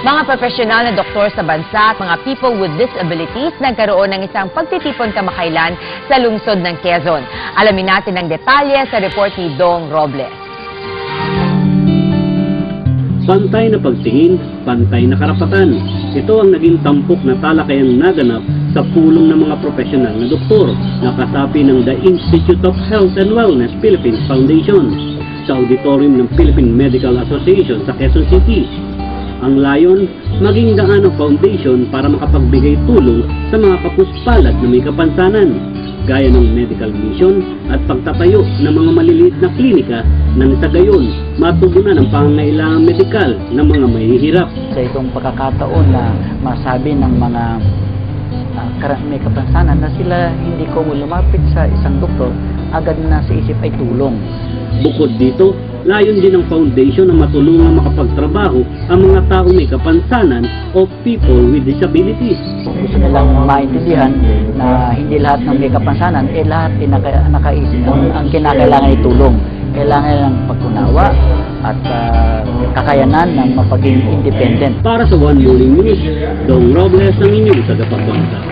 Mga profesional na doktor sa bansa at mga people with disabilities nagkaroon ng isang pagtitipon kamakailan sa lungsod ng Quezon. Alamin natin ang detalye sa report ni Dong Robles. Pantay na pagtingin, pantay na karapatan. Ito ang naging tampok na talakayang naganap sa pulong ng mga profesional na doktor na kasapi ng The Institute of Health and Wellness Philippines Foundation sa auditorium ng Philippine Medical Association sa Quezon City. Ang layon, maging daan ng foundation para makapagbigay tulong sa mga kapuspalad na may kapansanan, gaya ng medical mission at pagtatayo ng mga maliliit na klinika na sa gayon matugunan ang pangangailangang medikal ng mga mahihirap. Sa itong pagkakataon na masabi ng mga may kapansanan na sila hindi ko lumapit sa isang doktor, agad na sa isip ay tulong. Bukod dito, layon din ng foundation na matulungang makapagtrabaho ang mga tao may kapansanan o people with disabilities. Gusto nilang maintindihan na hindi lahat ng may kapansanan, lahat nakaisip ang kinakailangan ay tulong. Kailangan ng pagkunawa at kakayanan ng mapaging independent. Para sa One Morning News, Dong Robles ang inyong tagapagbansa.